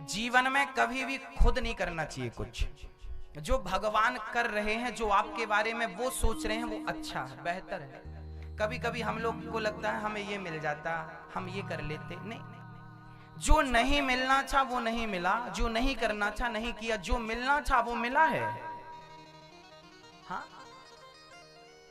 जीवन में कभी भी खुद नहीं करना चाहिए कुछ। जो भगवान कर रहे हैं, जो आपके बारे में वो सोच रहे हैं, वो अच्छा है, बेहतर है। कभी कभी हम लोग को लगता है हमें ये मिल जाता, हम ये कर लेते, नहीं। जो नहीं मिलना था वो नहीं मिला, जो नहीं करना था नहीं किया, जो मिलना था वो मिला है। हाँ,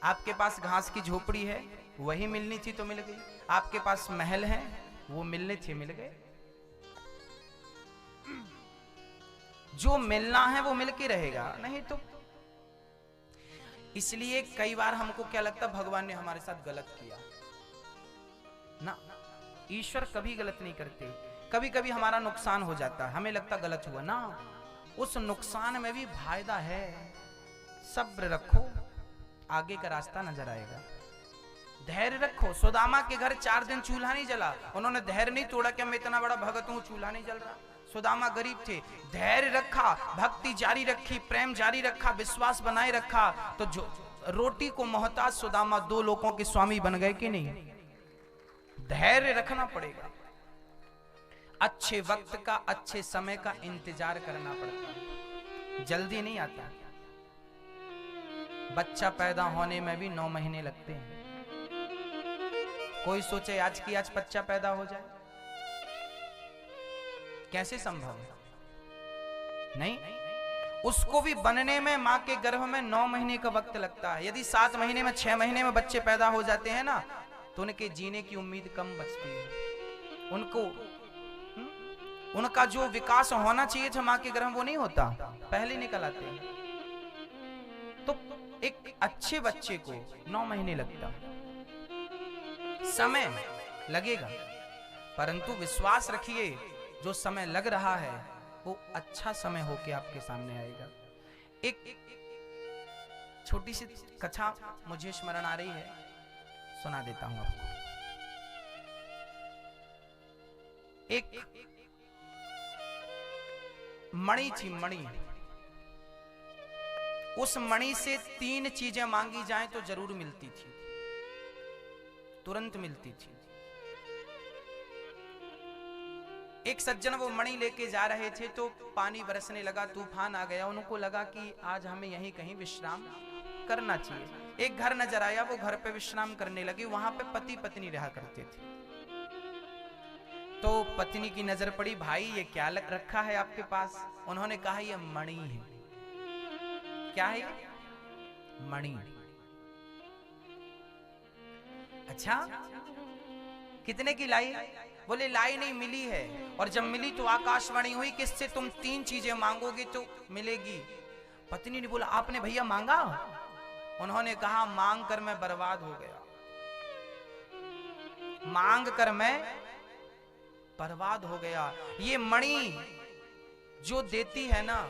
आपके पास घास की झोपड़ी है, वही मिलनी थी तो मिल गई। आपके पास महल है, वो मिलने थे, मिल गए। जो मिलना है वो मिलके रहेगा, नहीं तो। इसलिए कई बार हमको क्या लगता, भगवान ने हमारे साथ गलत किया ना। ईश्वर कभी गलत नहीं करते। कभी कभी हमारा नुकसान हो जाता है, हमें लगता गलत हुआ ना, उस नुकसान में भी फायदा है। सब्र रखो, आगे का रास्ता नजर आएगा। धैर्य रखो। सुदामा के घर 4 दिन चूल्हा नहीं जला, उन्होंने धैर्य नहीं तोड़ा कि मैं इतना बड़ा भगत हूं, चूल्हा नहीं जल रहा। सुदामा गरीब थे, धैर्य रखा, भक्ति जारी रखी, प्रेम जारी रखा, विश्वास बनाए रखा, तो जो रोटी को मोहताज सुदामा 2 लोगों के स्वामी बन गए कि नहीं। धैर्य रखना पड़ेगा। अच्छे वक्त का, अच्छे समय का इंतजार करना पड़ता है, जल्दी नहीं आता। बच्चा पैदा होने में भी 9 महीने लगते हैं। कोई सोचे आज की आज बच्चा पैदा हो जाए, कैसे संभव है? नहीं, उसको भी बनने में मां के गर्भ में 9 महीने का वक्त लगता है। यदि 7 महीने में, 6 महीने में बच्चे पैदा हो जाते हैं ना, तो उनके जीने की उम्मीद कम बचती है। उनका जो विकास होना चाहिए था मां के गर्भ, वो नहीं होता, पहले निकल आते हैं। तो एक अच्छे बच्चे को 9 महीने लगता, समय लगेगा, परंतु विश्वास रखिए, जो समय लग रहा है वो अच्छा समय होके आपके सामने आएगा। एक छोटी सी कथा मुझे स्मरण आ रही है, सुना देता हूं आपको। एक मणि थी, मणि। उस मणि से 3 चीजें मांगी जाएं तो जरूर मिलती थी, तुरंत मिलती थी। एक सज्जन वो मणि लेके जा रहे थे, तो पानी बरसने लगा, तूफान आ गया। उनको लगा कि आज हमें यहीं कहीं विश्राम करना चाहिए। एक घर नजर आया, वो घर पे विश्राम करने लगे। वहां पे पति पत्नी रहा करते थे। तो पत्नी की नजर पड़ी, भाई ये क्या रखा है आपके पास? उन्होंने कहा ये मणि है। क्या है? मणि। अच्छा, कितने की लाई? बोले लाई नहीं, मिली है। और जब मिली तो आकाशवाणी हुई, किससे तुम 3 चीजें मांगोगे तो मिलेगी। पत्नी ने बोला आपने भैया मांगा? उन्होंने कहा मांग कर मैं बर्बाद हो गया, मांग कर मैं बर्बाद हो गया। ये मणि जो देती है ना,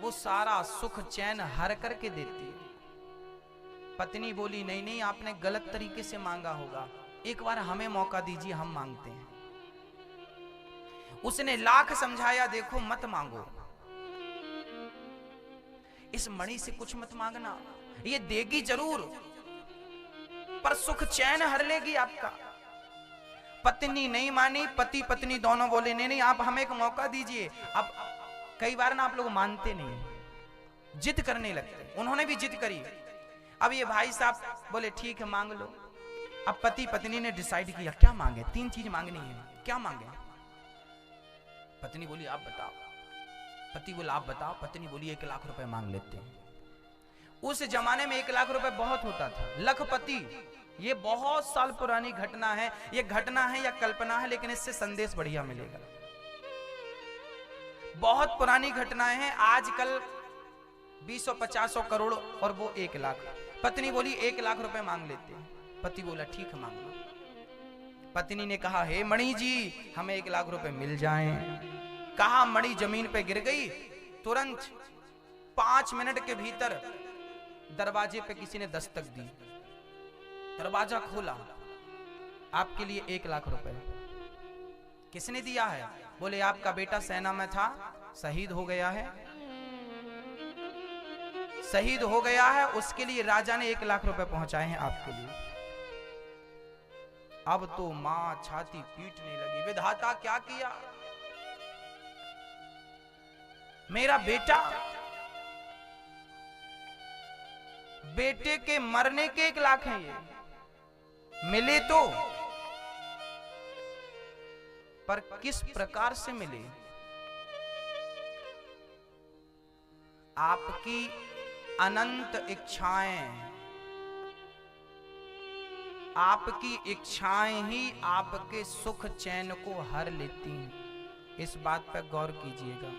वो सारा सुख चैन हर करके देती है। पत्नी बोली नहीं नहीं, आपने गलत तरीके से मांगा होगा, एक बार हमें मौका दीजिए, हम मांगते हैं। उसने लाख समझाया, देखो मत मांगो, इस मणि से कुछ मत मांगना, ये देगी जरूर पर सुख चैन हर लेगी आपका। पत्नी नहीं मानी, पति पत्नी दोनों बोले नहीं नहीं, आप हमें एक मौका दीजिए। अब कई बार ना आप लोग मानते नहीं, जिद करने लगते। उन्होंने भी जिद करी। अब ये भाई साहब बोले ठीक है मांग लो। अब पति पत्नी ने डिसाइड किया क्या मांगे, 3 चीज मांगनी है, क्या मांगे? पत्नी बोली आप बताओ। पति बोला आप बताओ। पत्नी बोली 1 लाख रुपए मांग लेते हैं। उस जमाने में 1 लाख रुपए बहुत होता था। लखपति, ये बहुत साल पुरानी घटना है। ये घटना है या कल्पना है, लेकिन इससे संदेश बढ़िया मिलेगा। बहुत पुरानी घटनाएं हैं, आजकल 20-50 करोड़ और वो 1 लाख। पत्नी बोली 1 लाख रुपए मांग लेते हैं। पति बोला ठीक है मांग लो। पत्नी ने कहा हे मणि जी, हमें 1 लाख रुपए मिल जाएं। कहा मणि जमीन पे गिर गई। तुरंत 5 मिनट के भीतर दरवाजे पे किसी ने दस्तक दी। दरवाजा खोला, आपके लिए 1 लाख रुपए। किसने दिया है? बोले आपका बेटा सेना में था, शहीद हो गया है, शहीद हो गया है, उसके लिए राजा ने 1 लाख रुपए पहुंचाए हैं आपके लिए। अब तो मां छाती पीटने लगी, विधाता क्या किया? मेरा बेटा, बेटे के मरने के 1 लाख हैं ये, मिले तो, पर किस प्रकार से मिले? आपकी अनंत इच्छाएं, आपकी इच्छाएं ही आपके सुख चैन को हर लेती हैं। इस बात पर गौर कीजिएगा।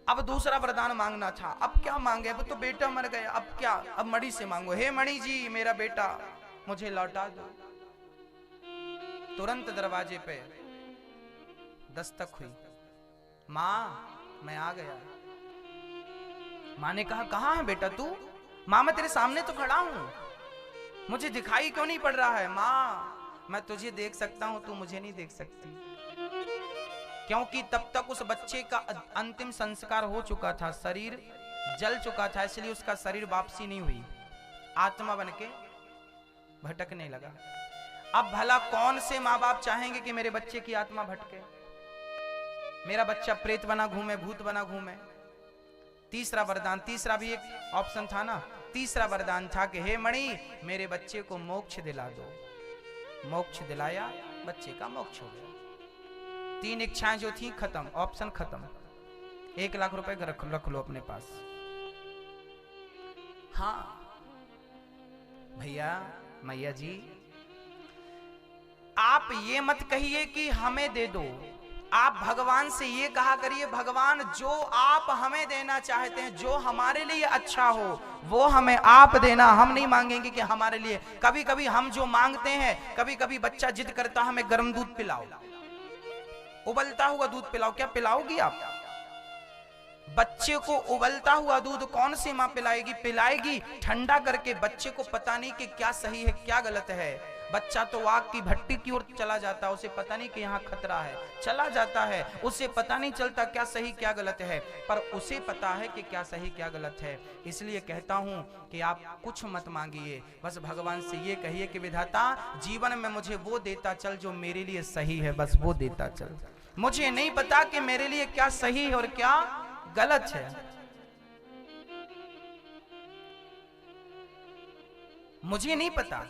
अब दूसरा वरदान मांगना था। अब क्या मांगे? अब तो बेटा मर गया, अब क्या? अब मणि से मांगो, हे मणि जी मेरा बेटा मुझे लौटा दो। तुरंत दरवाजे पे दस्तक हुई। माँ मैं आ गया। माँ ने कहा कहाँ है बेटा तू? माँ मैं तेरे सामने तो खड़ा हूं, मुझे दिखाई क्यों नहीं पड़ रहा है? माँ मैं तुझे देख सकता हूं, तू मुझे नहीं देख सकती। क्योंकि तब तक उस बच्चे का अंतिम संस्कार हो चुका था, शरीर जल चुका था, इसलिए उसका शरीर वापसी नहीं हुई, आत्मा बनके भटकने लगा। अब भला कौन से माँ बाप चाहेंगे कि मेरे बच्चे की आत्मा भटके, मेरा बच्चा प्रेत बना घूमे, भूत बना घूमे? तीसरा वरदान, तीसरा भी एक ऑप्शन था ना, तीसरा वरदान था कि हे मणि मेरे बच्चे को मोक्ष दिला दो। मोक्ष दिलाया, बच्चे का मोक्ष हो गया। 3 इच्छाएं जो थी खत्म, ऑप्शन खत्म। 1 लाख रुपए रख लो अपने पास। हाँ भैया मैया जी, आप ये मत कहिए कि हमें दे दो, आप भगवान से ये कहा करिए, भगवान जो आप हमें देना चाहते हैं, जो हमारे लिए अच्छा हो वो हमें आप देना। हम नहीं मांगेंगे कि हमारे लिए, कभी कभी हम जो मांगते हैं, कभी कभी बच्चा जिद करता हमें गर्म दूध पिलाओ, उबलता हुआ दूध पिलाओ, क्या पिलाओगी आप? बच्चे को उबलता हुआ दूध कौन सी माँ पिलाएगी? पिलाएगी ठंडा करके। बच्चे को पता नहीं कि क्या सही है क्या गलत है, बच्चा तो आग की भट्टी की ओर चला जाता है, उसे पता नहीं कि यहाँ खतरा है, चला जाता है, उसे पता नहीं चलता क्या सही क्या गलत है, पर उसे पता है कि क्या सही क्या गलत है। इसलिए कहता हूं कि आप कुछ मत मांगिए, बस भगवान से ये कहिए कि विधाता जीवन में मुझे वो देता चल जो मेरे लिए सही है, बस वो देता चल। मुझे नहीं पता कि मेरे लिए क्या सही है और क्या गलत है, मुझे नहीं पता।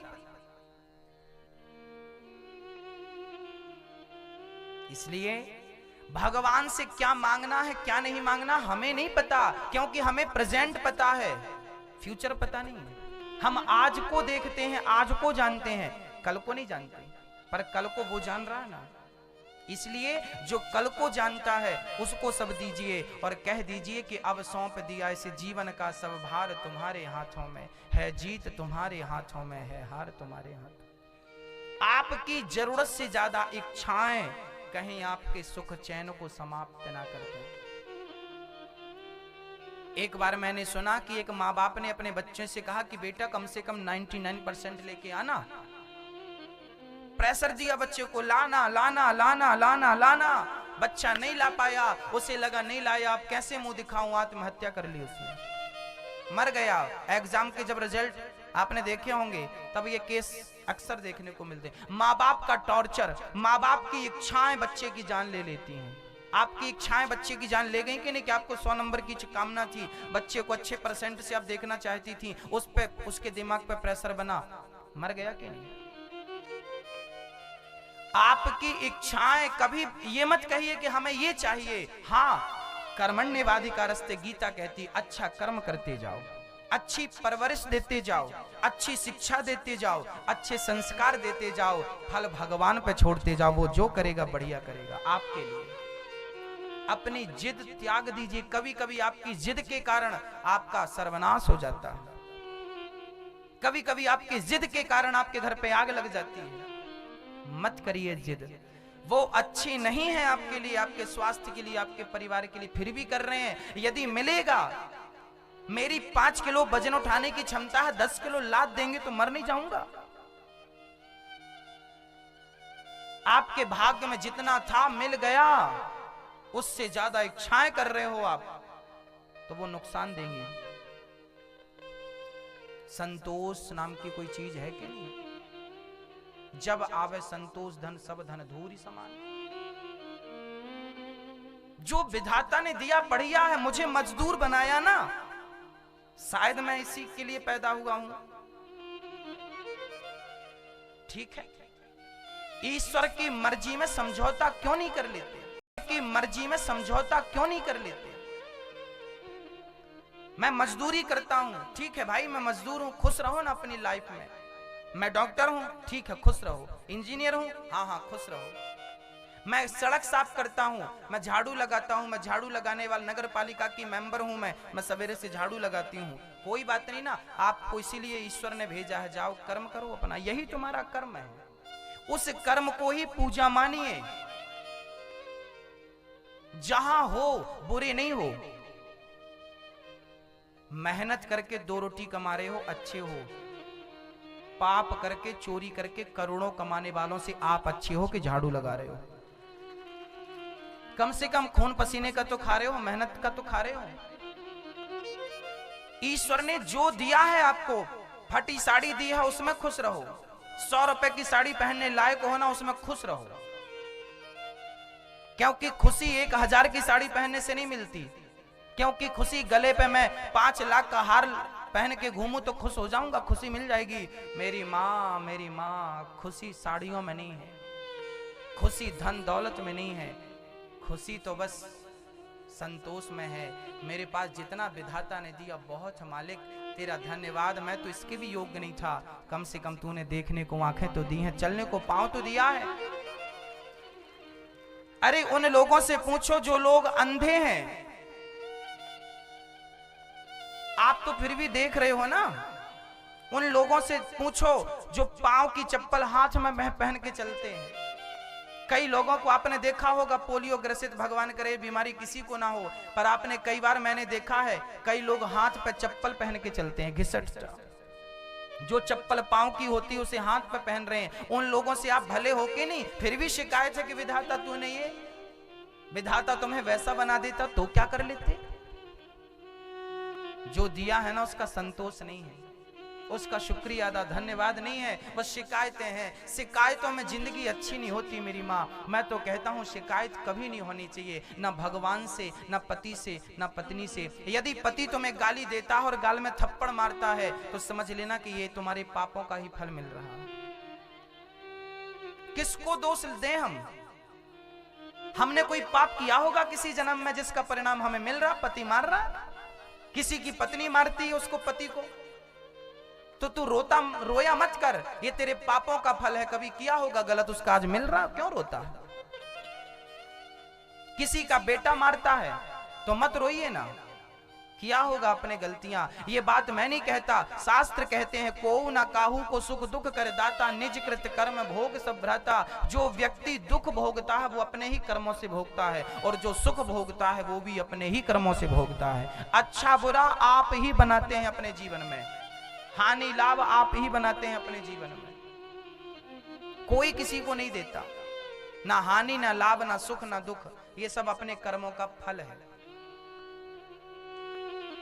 इसलिए भगवान से क्या मांगना है क्या नहीं मांगना हमें नहीं पता, क्योंकि हमें प्रेजेंट पता है, फ्यूचर पता नहीं है। हम आज को देखते हैं, आज को जानते हैं, कल को नहीं जानते, पर कल को वो जान रहा है ना। इसलिए जो कल को जानता है उसको सब दीजिए और कह दीजिए कि अब सौंप दिया इसे जीवन का सब भार तुम्हारे हाथों में है, जीत तुम्हारे हाथों में है, हार तुम्हारे हाथों। आपकी जरूरत से ज्यादा इच्छाएं कहीं आपके सुख चैन को समाप्त ना कर दें। एक बार मैंने सुना कि एक माँ बाप ने अपने बच्चे से कहा कि बेटा कम से कम 99% लेके आना। प्रेशर दिया बच्चे को, लाना लाना लाना लाना लाना, बच्चा नहीं ला पाया, उसे लगा नहीं लाया अब कैसे मुंह दिखाऊं, आत्महत्या कर ली उसने, मर गया। एग्जाम के जब रिजल्ट आपने देखे होंगे तब ये केस अक्सर देखने को मिलते। माँ बाप का टॉर्चर, माँ बाप की इच्छाएं बच्चे की जान ले लेती हैं। आपकी इच्छाएं बच्चे की जान ले गई कि नहीं? कि आपको 100 नंबर की कामना थी, बच्चे को अच्छे परसेंट से आप देखना चाहती थी, उस पे उसके दिमाग पे प्रेशर बना, मर गया कि नहीं? आपकी इच्छाएं, कभी ये मत कहिए कि हमें ये चाहिए। हाँ, कर्मण्येवाधिकारस्ते गीता कहती, अच्छा कर्म करते जाओ, अच्छी परवरिश देते जाओ, अच्छी शिक्षा देते जाओ, अच्छे संस्कार देते जाओ, फल भगवान पे छोड़ते जाओ, वो जो करेगा बढ़िया करेगा आपके लिए। अपनी जिद त्याग दीजिए। कभी कभी आपकी जिद के कारण आपका सर्वनाश हो जाता है, कभी कभी आपकी जिद के कारण आपके घर पे आग लग जाती है। मत करिए जिद, वो अच्छी नहीं है आपके लिए, आपके स्वास्थ्य के लिए, आपके परिवार के लिए, फिर भी कर रहे हैं। यदि मिलेगा, मेरी 5 किलो वजन उठाने की क्षमता है, 10 किलो लाद देंगे तो मर नहीं जाऊंगा। आपके भाग्य में जितना था मिल गया, उससे ज्यादा इच्छाएं कर रहे हो आप तो वो नुकसान देंगे। संतोष नाम की कोई चीज है कि नहीं? जब आवे संतोष धन सब धन धूरी समान। जो विधाता ने दिया बढ़िया है, मुझे मजदूर बनाया ना, शायद मैं इसी के लिए पैदा हुआ हूं। ठीक है, ईश्वर की मर्जी में समझौता क्यों नहीं कर लेते? की मर्जी में समझौता क्यों नहीं कर लेते? मैं मजदूरी करता हूं, ठीक है भाई, मैं मजदूर हूं, खुश रहो ना अपनी लाइफ में। मैं डॉक्टर हूं, ठीक है, खुश रहो। इंजीनियर हूं, हाँ हाँ खुश रहो। मैं सड़क साफ करता हूं, मैं झाड़ू लगाता हूं, मैं झाड़ू लगाने वाला नगर पालिका की मेंबर हूं, मैं सवेरे से झाड़ू लगाती हूं, कोई बात नहीं ना। आपको इसीलिए ईश्वर ने भेजा है, जाओ कर्म करो अपना, यही तुम्हारा कर्म है। उस कर्म को ही पूजा मानिए। जहां हो बुरे नहीं हो, मेहनत करके 2 रोटी कमा रहे हो अच्छे हो, पाप करके चोरी करके करोड़ों कमाने वालों से आप अच्छे हो कि झाड़ू लगा रहे हो? कम से कम खून पसीने का तो खा रहे हो, मेहनत का तो खा रहे हो। ईश्वर ने जो दिया है आपको, फटी साड़ी दी है उसमें खुश रहो, 100 रुपए की साड़ी पहनने लायक हो ना, उसमें खुश रहो। क्योंकि खुशी 1000 की साड़ी पहनने से नहीं मिलती। क्योंकि खुशी गले पे मैं 5 लाख का हार पहन के घूमूं तो खुश हो जाऊंगा, खुशी मिल जाएगी। मेरी माँ, खुशी साड़ियों में नहीं है, खुशी धन दौलत में नहीं है, खुशी तो बस संतोष में है। मेरे पास जितना विधाता ने दिया बहुत मालिक तेरा धन्यवाद, मैं तो इसके भी योग्य नहीं था, कम से कम तूने देखने को आंखें तो दी हैं, चलने को पांव तो दिया है। अरे उन लोगों से पूछो जो लोग अंधे हैं, आप तो फिर भी देख रहे हो ना। उन लोगों से पूछो जो पांव की चप्पल हाथ में पहन के चलते हैं। कई लोगों को आपने देखा होगा पोलियो ग्रसित, भगवान करे बीमारी किसी को ना हो, पर आपने कई बार मैंने देखा है कई लोग हाथ पे चप्पल पहन के चलते हैं, घिसट। जो चप्पल पांव की होती है उसे हाथ पे पहन रहे हैं। उन लोगों से आप भले हो के नहीं, फिर भी शिकायत है कि विधाता तूने ये, विधाता तुम्हें वैसा बना देता तो क्या कर लेते? जो दिया है ना उसका संतोष नहीं है, उसका शुक्रिया अदा धन्यवाद नहीं है, बस शिकायतें हैं। शिकायतों में जिंदगी अच्छी नहीं होती मेरी माँ। मैं तो कहता हूँ शिकायत कभी नहीं होनी चाहिए, ना भगवान से, ना पति से, ना पत्नी से। यदि पति तुम्हें गाली देता है और गाल में थप्पड़ मारता है तो समझ लेना कि ये तुम्हारे पापों का ही फल मिल रहा है। किसको दोष दें हम? हमने कोई पाप किया होगा किसी जन्म में जिसका परिणाम हमें मिल रहा? पति मार रहा, किसी की पत्नी मारती है उसको पति को, तो तू रोया मत कर, ये तेरे पापों का फल है। कभी किया होगा गलत, उसका आज मिल रहा, क्यों रोता है? किसी का बेटा मारता है तो मत रोइए ना, किया होगा अपने गलतियां। ये बात मैं नहीं कहता, शास्त्र कहते हैं को ना काहू को सुख दुख कर दाता, निज कृत कर्म भोग सब भ्राता। जो व्यक्ति दुख भोगता है वो अपने ही कर्मों से भोगता है, और जो सुख भोगता है वो भी अपने ही कर्मों से भोगता है। अच्छा बुरा आप ही बनाते हैं अपने जीवन में, हानि लाभ आप ही बनाते हैं अपने जीवन में, कोई किसी को नहीं देता। ना हानि, ना लाभ, ना सुख, ना दुख, ये सब अपने कर्मों का फल है।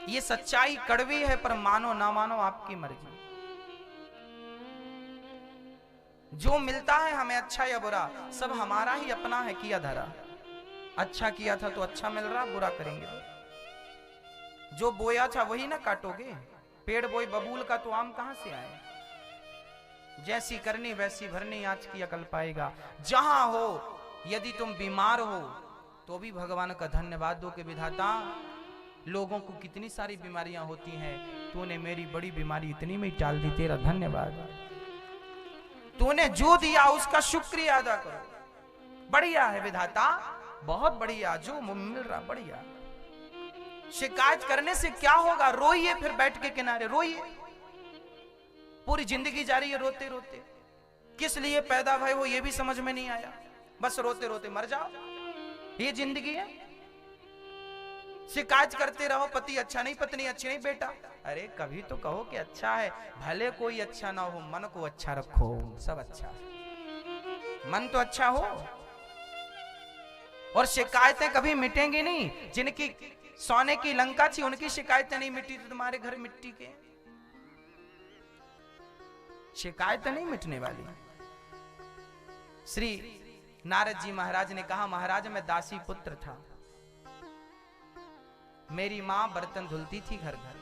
ये सच्चाई कड़वी है, पर मानो ना मानो आपकी मर्जी। जो मिलता है हमें अच्छा या बुरा, सब हमारा ही अपना है किया धरा। अच्छा किया था तो अच्छा मिल रहा, बुरा करेंगे जो बोया था वही ना काटोगे। पेड़ बोए बबूल का तो आम कहां से आए? जैसी करनी वैसी भरनी, आज की अकल पाएगा। जहां हो यदि तुम बीमार हो तो भी भगवान का धन्यवाद दो कि विधाता लोगों को कितनी सारी बीमारियां होती हैं, तूने मेरी बड़ी बीमारी इतनी में टाल दी, तेरा धन्यवाद। तूने जो दिया उसका शुक्रिया अदा करो। बढ़िया है विधाता, बहुत बढ़िया, जो मिल रहा बढ़िया। शिकायत करने से क्या होगा? रोइए, फिर बैठ के किनारे रोइए। पूरी जिंदगी जा रही है रोते रोते, किस लिए पैदा भय हो ये भी समझ में नहीं आया, बस रोते रोते मर जाओ, ये जिंदगी है। शिकायत करते रहो पति अच्छा नहीं, पत्नी अच्छी नहीं। बेटा अरे कभी तो कहो कि अच्छा है, भले कोई अच्छा ना हो, मन को अच्छा रखो, सब अच्छा, मन तो अच्छा हो। और शिकायतें कभी मिटेंगी नहीं। जिनकी सोने की लंका थी उनकी शिकायतें नहीं मिटी, तो तुम्हारे घर मिट्टी के शिकायतें नहीं मिटने वाली। श्री नारद जी महाराज ने कहा, महाराज मैं दासी पुत्र था, मेरी माँ बर्तन धुलती थी घर घर,